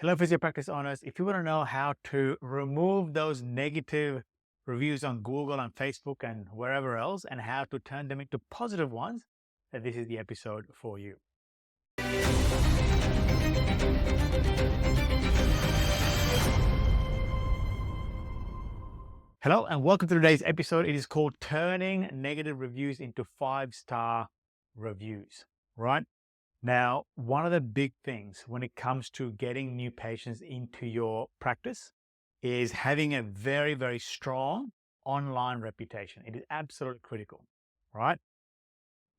Hello, Physio Practice Owners. If you want to know how to remove those negative reviews on Google and Facebook and wherever else and how to turn them into positive ones, then this is the episode for you. Hello, and welcome to today's episode. It is called Turning Negative Reviews into 5-Star Reviews, right? Now, one of the big things when it comes to getting new patients into your practice is having a very, very strong online reputation. It is absolutely critical, right?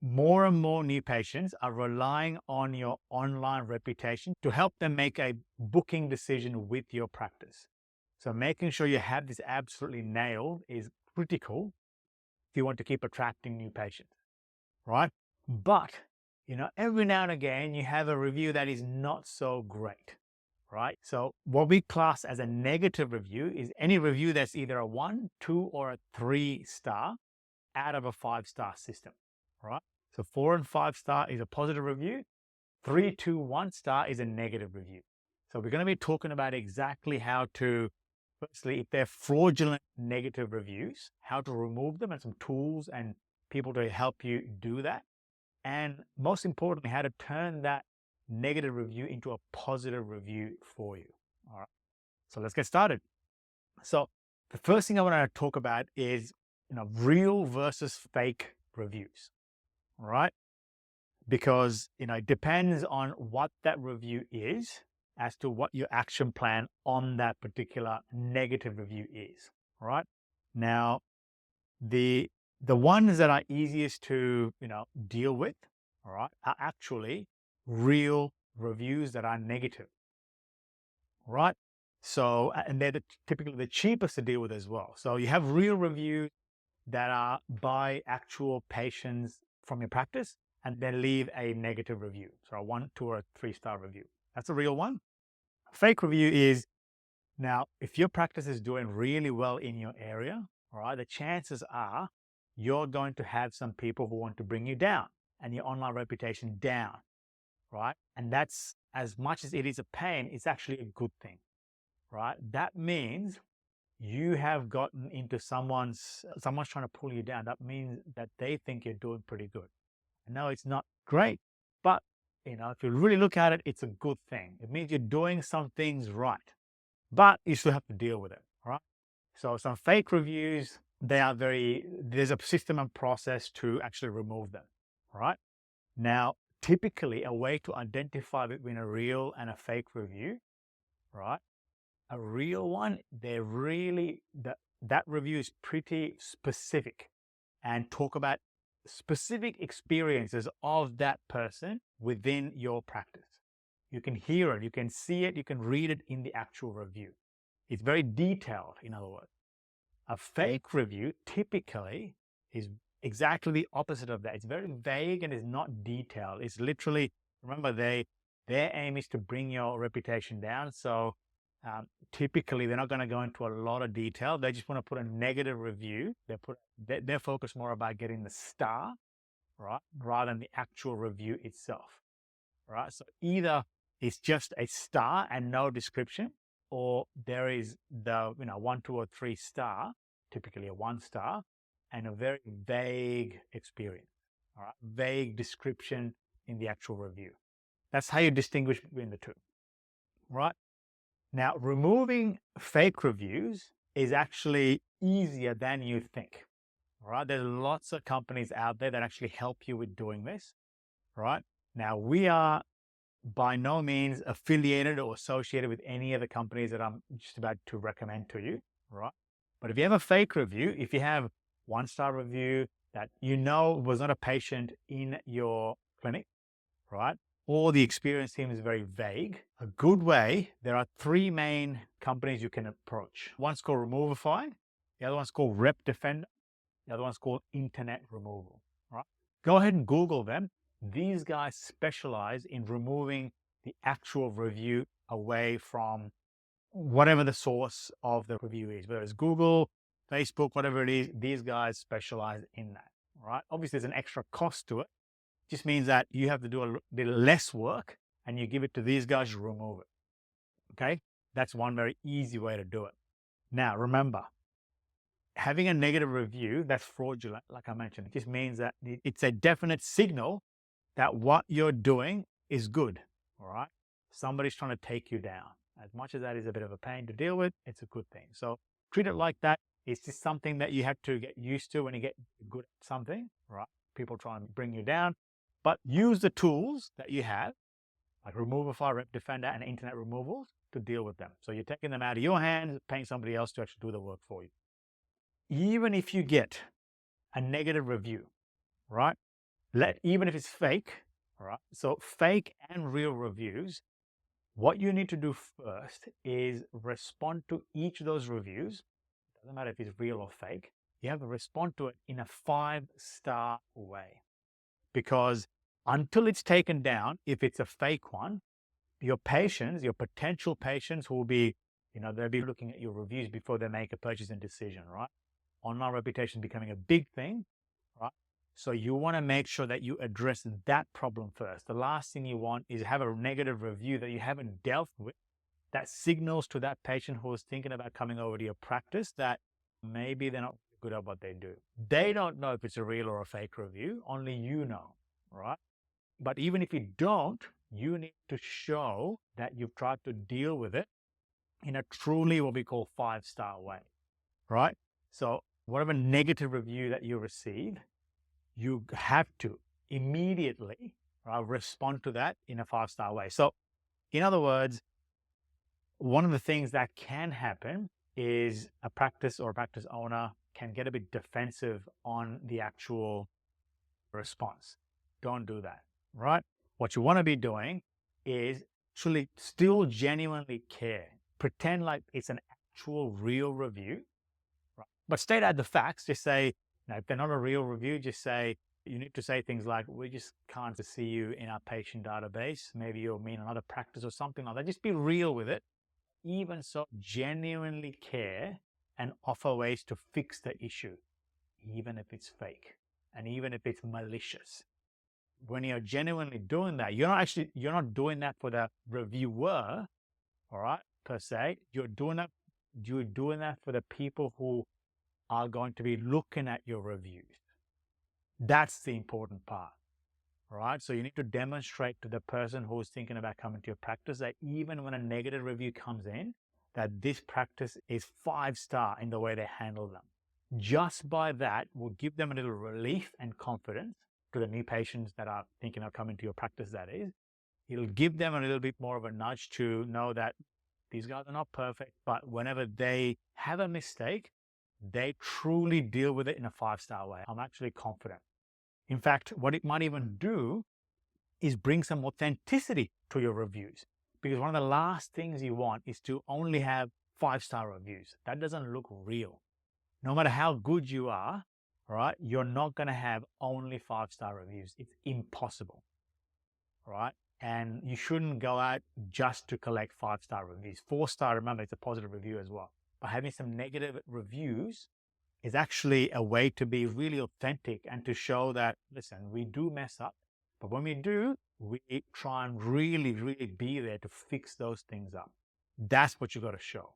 More and more new patients are relying on your online reputation to help them make a booking decision with your practice. So making sure you have this absolutely nailed is critical if you want to keep attracting new patients, right? But every now and again, you have a review that is not so great, right? So what we class as a negative review is any review that's either a 1, 2, or a 3-star out of a 5-star system, right? So 4 and 5-star is a positive review. 3, 2, 1-star is a negative review. So we're going to be talking about exactly how to, firstly, if they're fraudulent negative reviews, how to remove them and some tools and people to help you do that. And most importantly, how to turn that negative review into a positive review for you. All right. So let's get started. So the first thing I want to talk about is, real versus fake reviews. All right. Because, it depends on what that review is as to what your action plan on that particular negative review is. All right. Now, the ones that are easiest to deal with, all right, are actually real reviews that are negative, right? So and they're typically the cheapest to deal with as well. So you have real reviews that are by actual patients from your practice and then leave a negative review, so a 1, 2, or a 3-star review. That's a real one. Fake review is, now if your practice is doing really well in your area, all right, the chances are you're going to have some people who want to bring you down and your online reputation down, right? And that's, as much as it is a pain, it's actually a good thing, right? That means you have gotten into someone's trying to pull you down. That means that they think you're doing pretty good. I know it's not great, but if you really look at it, it's a good thing. It means you're doing some things right, but you still have to deal with it, right? So some fake reviews, there's a system and process to actually remove them, right? Now, typically a way to identify between a real and a fake review, right? A real one, that review is pretty specific and talk about specific experiences of that person within your practice. You can hear it, you can see it, you can read it in the actual review. It's very detailed, in other words. A fake review typically is exactly the opposite of that. It's very vague and is not detailed. It's literally, remember, their aim is to bring your reputation down. So typically, they're not going to go into a lot of detail. They just want to put a negative review. They're focused more about getting the star, right, rather than the actual review itself, right? So either it's just a star and no description, or there is the 1, 2, or 3-star, typically a 1-star, and a very vague experience, all right, vague description in the actual review. That's how you distinguish between the two, right? Now, removing fake reviews is actually easier than you think, all right? There's lots of companies out there that actually help you with doing this, right? Now, we are by no means affiliated or associated with any of the companies that I'm just about to recommend to you, right? But if you have a fake review, if you have 1-star review that was not a patient in your clinic, right? Or the experience seems very vague, a good way, there are 3 main companies you can approach. One's called Removify, the other one's called Rep Defender, the other one's called Internet Removal, right? Go ahead and Google them. These guys specialize in removing the actual review away from whatever the source of the review is, whether it's Google, Facebook, whatever it is. These guys specialize in that, right? Obviously, there's an extra cost to it. It just means that you have to do a little less work and you give it to these guys to remove it. Okay. That's one very easy way to do it. Now, remember, having a negative review that's fraudulent, like I mentioned, it just means that it's a definite signal that what you're doing is good. All right. Somebody's trying to take you down. As much as that is a bit of a pain to deal with, it's a good thing. So treat it like that. It's just something that you have to get used to when you get good at something, right? People try and bring you down, but use the tools that you have, like Removify, Rep Defender, and internet removals to deal with them. So you're taking them out of your hands, paying somebody else to actually do the work for you. Even if you get a negative review, right? Even if it's fake, all right? So fake and real reviews, what you need to do first is respond to each of those reviews. Doesn't matter if it's real or fake. You have to respond to it in a 5-star way. Because until it's taken down, if it's a fake one, your patients, your potential patients will be, they'll be looking at your reviews before they make a purchasing decision, right? Online reputation is becoming a big thing, right? So you want to make sure that you address that problem first. The last thing you want is have a negative review that you haven't dealt with that signals to that patient who is thinking about coming over to your practice that maybe they're not good at what they do. They don't know if it's a real or a fake review. Only you know, right? But even if you don't, you need to show that you've tried to deal with it in a truly what we call 5-star way, right? So whatever negative review that you receive, you have to immediately respond to that in a 5-star way. So in other words, one of the things that can happen is a practice or a practice owner can get a bit defensive on the actual response. Don't do that, right? What you want to be doing is actually still genuinely care. Pretend like it's an actual real review, right? But state out the facts. Just say, if they're not a real review, just say, you need to say things like, we just can't see you in our patient database. Maybe you'll mean another practice or something like that. Just be real with it. Even so, genuinely care and offer ways to fix the issue, even if it's fake and even if it's malicious. When you're genuinely doing that, you're not doing that for the reviewer, all right, per se. You're doing that for the people who are going to be looking at your reviews. That's the important part, right? So you need to demonstrate to the person who's thinking about coming to your practice that even when a negative review comes in, that this practice is 5-star in the way they handle them. Just by that will give them a little relief and confidence to the new patients that are thinking of coming to your practice, that is. It'll give them a little bit more of a nudge to know that these guys are not perfect, but whenever they have a mistake, they truly deal with it in a 5-star way. I'm actually confident. In fact, what it might even do is bring some authenticity to your reviews. Because one of the last things you want is to only have 5-star reviews. That doesn't look real. No matter how good you are, right, you're not going to have only 5-star reviews. It's impossible, right? And you shouldn't go out just to collect 5-star reviews. 4-star, remember, it's a positive review as well. But having some negative reviews is actually a way to be really authentic and to show that, listen, we do mess up, but when we do, we try and really, really be there to fix those things up. That's what you got to show,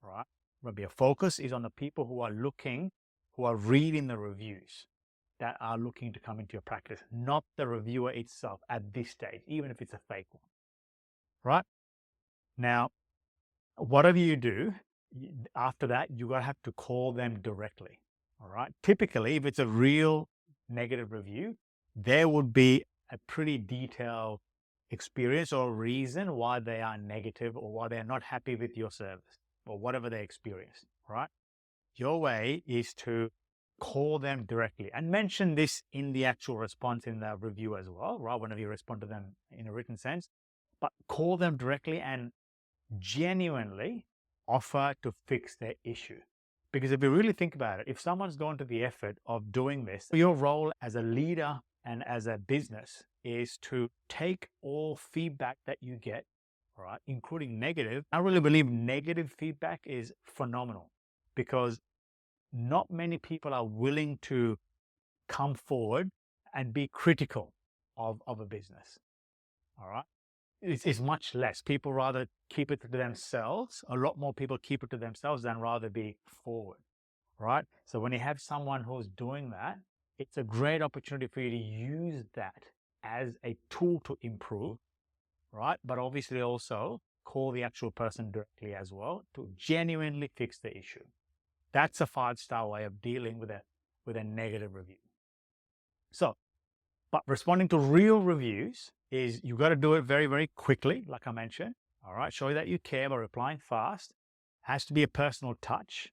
right? Remember, your focus is on the people who are reading the reviews, that are looking to come into your practice, not the reviewer itself at this stage, even if it's a fake one, right? Now, whatever you do, after that, you're going to have to call them directly, all right? Typically, if it's a real negative review, there would be a pretty detailed experience or reason why they are negative or why they're not happy with your service or whatever they experienced, right? Your way is to call them directly and mention this in the actual response in the review as well, right? Whenever you respond to them in a written sense, but call them directly and genuinely offer to fix their issue. Because if you really think about it, if someone's gone to the effort of doing this, your role as a leader and as a business is to take all feedback that you get, right, including negative. I really believe negative feedback is phenomenal because not many people are willing to come forward and be critical of a business, all right? is much less. People rather keep it to themselves. A lot more people keep it to themselves than rather be forward, right? So when you have someone who's doing that, it's a great opportunity for you to use that as a tool to improve, right? But obviously also call the actual person directly as well to genuinely fix the issue. That's a 5-star way of dealing with a negative review. So, but responding to real reviews is you got to do it very, very quickly, like I mentioned. All right. Show that you care by replying fast. Has to be a personal touch.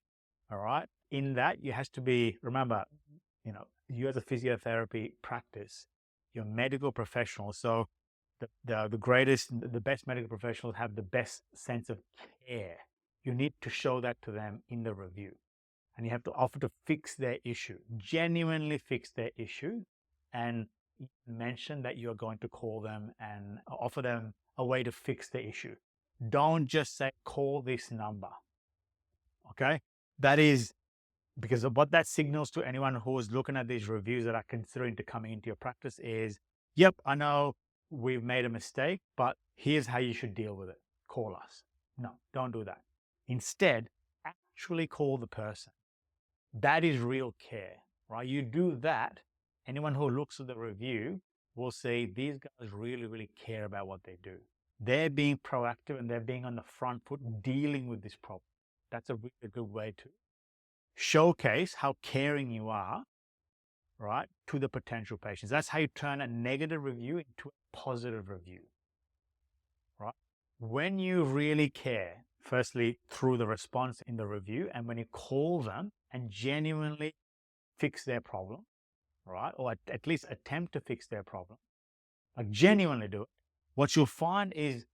All right. In that, you has to be, remember, you as a physiotherapy practice, you're medical professional. So the best medical professionals have the best sense of care. You need to show that to them in the review. And you have to offer to fix their issue, genuinely fix their issue, and mention that you're going to call them and offer them a way to fix the issue. Don't just say, call this number. Okay? That is because of what that signals to anyone who is looking at these reviews that are considering to coming into your practice is, yep, I know we've made a mistake, but here's how you should deal with it. Call us. No, don't do that. Instead, actually call the person. That is real care, right? You do that, anyone who looks at the review will say these guys really, really care about what they do. They're being proactive and they're being on the front foot dealing with this problem. That's a really good way to showcase how caring you are, right, to the potential patients. That's how you turn a negative review into a positive review, right? When you really care, firstly, through the response in the review, and when you call them and genuinely fix their problem, right? Or at least attempt to fix their problem, like genuinely do it. What you'll find is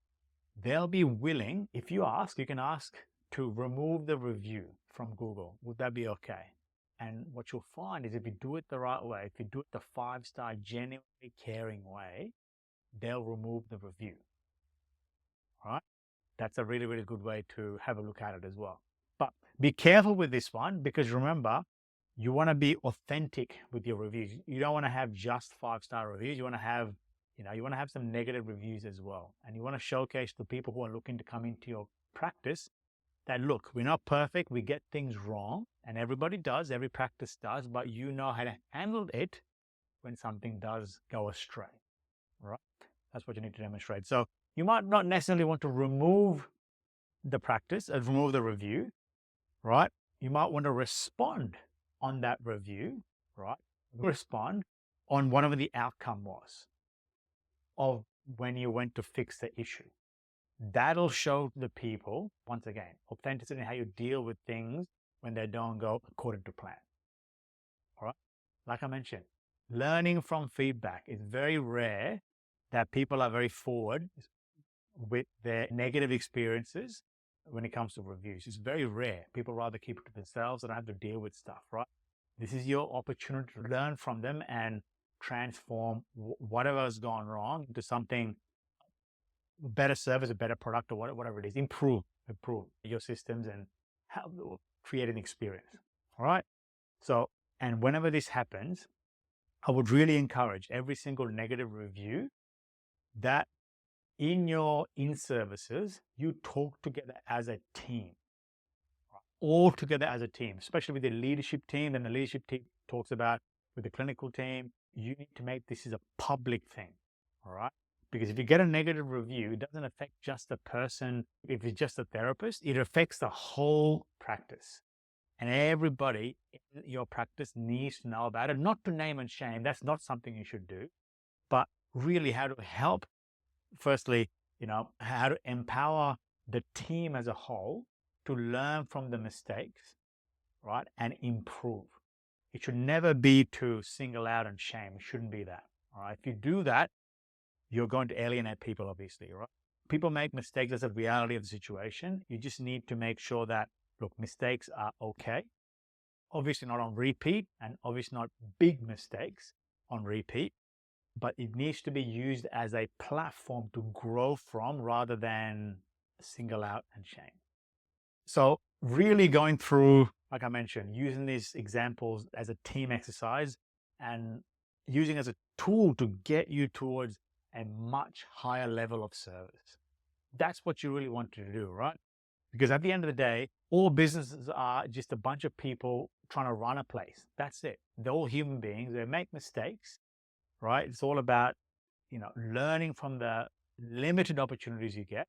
they'll be willing, if you ask, you can ask to remove the review from Google. Would that be okay? And what you'll find is if you do it the right way, if you do it the 5-star genuinely caring way, they'll remove the review, right? That's a really, really good way to have a look at it as well. But be careful with this one because remember, you want to be authentic with your reviews. You don't want to have just 5-star reviews. You want to have, you want to have some negative reviews as well. And you want to showcase the people who are looking to come into your practice that, look, we're not perfect. We get things wrong. And everybody does. Every practice does. But you know how to handle it when something does go astray, right? That's what you need to demonstrate. So you might not necessarily want to remove the practice, remove the review, right? You might want to respond on that review, right? Respond on whatever the outcome was of when you went to fix the issue. That'll show the people, once again, authenticity in how you deal with things when they don't go according to plan. All right? Like I mentioned, learning from feedback is very rare that people are very forward with their negative experiences when it comes to reviews. It's very rare. People rather keep it to themselves and have to deal with stuff, right? This is your opportunity to learn from them and transform whatever has gone wrong into something better service, a better product, or whatever it is. Improve your systems and create an experience. All right. So, and whenever this happens, I would really encourage every single negative review that in your in-services, you talk together as a team, all together as a team, especially with the leadership team. And the leadership team talks about with the clinical team, you need to make this is a public thing, all right? Because if you get a negative review, it doesn't affect just the person. If it's just a therapist, it affects the whole practice. And everybody in your practice needs to know about it, not to name and shame. That's not something you should do, but really how to help. Firstly, how to empower the team as a whole to learn from the mistakes, right? And improve. It should never be to single out and shame. It shouldn't be that, all right? If you do that, you're going to alienate people, obviously, right? People make mistakes. That's a reality of the situation. You just need to make sure that, look, mistakes are okay. Obviously not on repeat, and obviously not big mistakes on repeat, but it needs to be used as a platform to grow from rather than single out and shame. So really going through, like I mentioned, using these examples as a team exercise and using as a tool to get you towards a much higher level of service. That's what you really want to do, right? Because at the end of the day, all businesses are just a bunch of people trying to run a place. That's it. They're all human beings. They make mistakes, right? It's all about, learning from the limited opportunities you get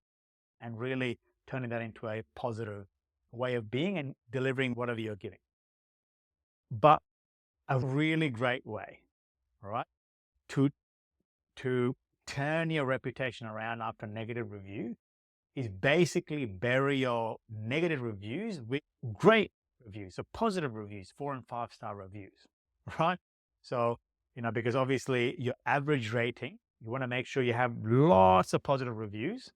and really turning that into a positive way of being and delivering whatever you're giving. But a really great way, right, to turn your reputation around after a negative review is basically bury your negative reviews with great reviews, so positive reviews, 4 and 5 star reviews, right? So, because obviously your average rating, you want to make sure you have lots of positive reviews.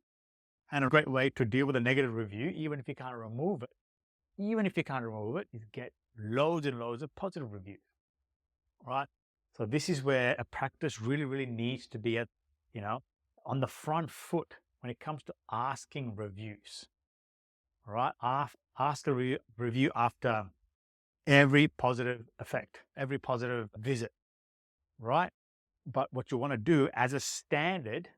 And a great way to deal with a negative review, even if you can't remove it, is get loads and loads of positive reviews, right? So this is where a practice really, really needs to be on the front foot when it comes to asking reviews, right? Ask a review after every positive effect, every positive visit, right? But what you want to do as a standard,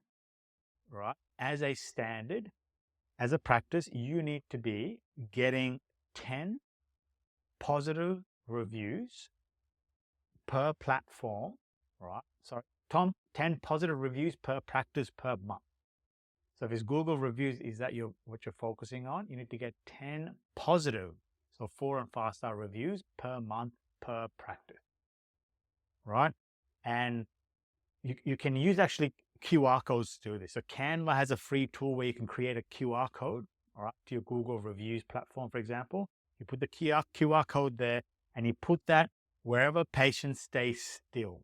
right? As a practice, you need to be getting 10 positive reviews per platform, right? Sorry, 10 positive reviews per practice per month. So if it's Google reviews, is that what you're focusing on? You need to get 10 positive, so 4 and 5 star reviews per month per practice, right? And you can use actually QR codes to do this. So Canva has a free tool where you can create a QR code, all right, to your Google reviews platform, for example. You put the QR code there and you put that wherever patients stay still.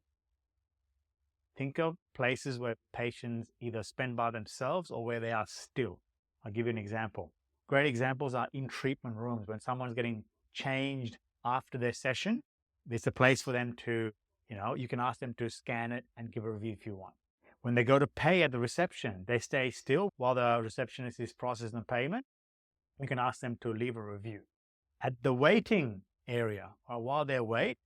Think of places where patients either spend by themselves or where they are still. I'll give you an example. Great examples are in treatment rooms. When someone's getting changed after their session, there's a place for them to, you can ask them to scan it and give a review if you want. When they go to pay at the reception, they stay still while the receptionist is processing the payment. You can ask them to leave a review. At the waiting area, or while they wait,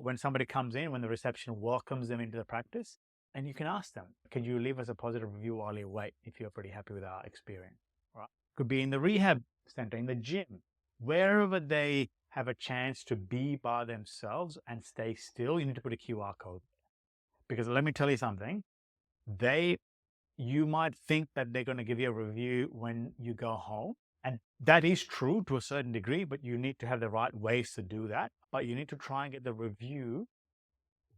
when somebody comes in, when the reception welcomes them into the practice, and you can ask them, can you leave us a positive review while you wait if you're pretty happy with our experience, right? Could be in the rehab center, in the gym, wherever they have a chance to be by themselves and stay still, you need to put a QR code. Because let me tell you something, you might think that they're going to give you a review when you go home. And that is true to a certain degree, but you need to have the right ways to do that. But you need to try and get the review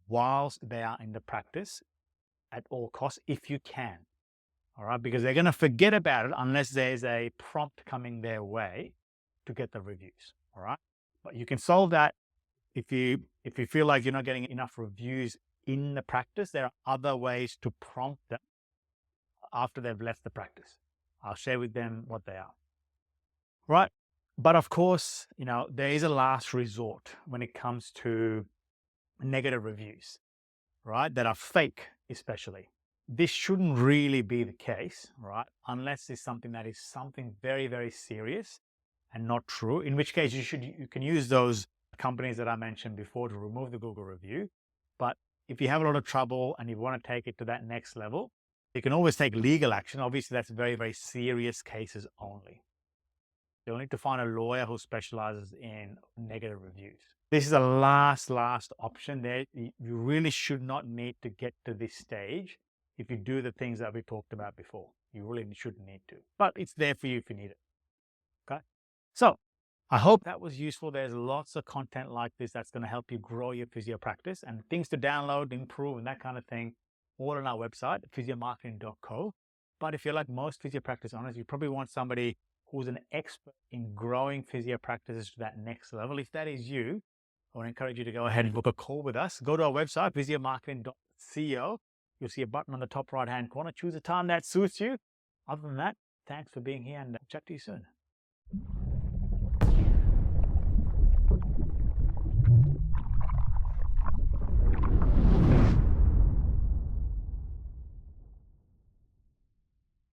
whilst they are in the practice at all costs, if you can. All right, because they're going to forget about it unless there's a prompt coming their way to get the reviews. All right, but you can solve that if you feel like you're not getting enough reviews in the practice. There are other ways to prompt them after they've left the practice. I'll share with them what they are. Right. But of course, there is a last resort when it comes to negative reviews, right? That are fake, especially. This shouldn't really be the case, right? Unless it's something that is something very, very serious and not true, in which case you can use those companies that I mentioned before to remove the Google review. But if you have a lot of trouble and you want to take it to that next level, you can always take legal action. Obviously, that's very, very serious cases only. You'll need to find a lawyer who specializes in negative reviews. This is a last option there. You really should not need to get to this stage if you do the things that we talked about before. You really shouldn't need to, but it's there for you if you need it. Okay. So I hope that was useful. There's lots of content like this that's going to help you grow your physio practice, and things to download, improve, and that kind of thing, all on our website, physiomarketing.co. But if you're like most physio practice owners, you probably want somebody who's an expert in growing physio practices to that next level. If that is you, I would encourage you to go ahead and book a call with us. Go to our website, physiomarketing.co. You'll see a button on the top right-hand corner. Choose a time that suits you. Other than that, thanks for being here, and I'll chat to you soon.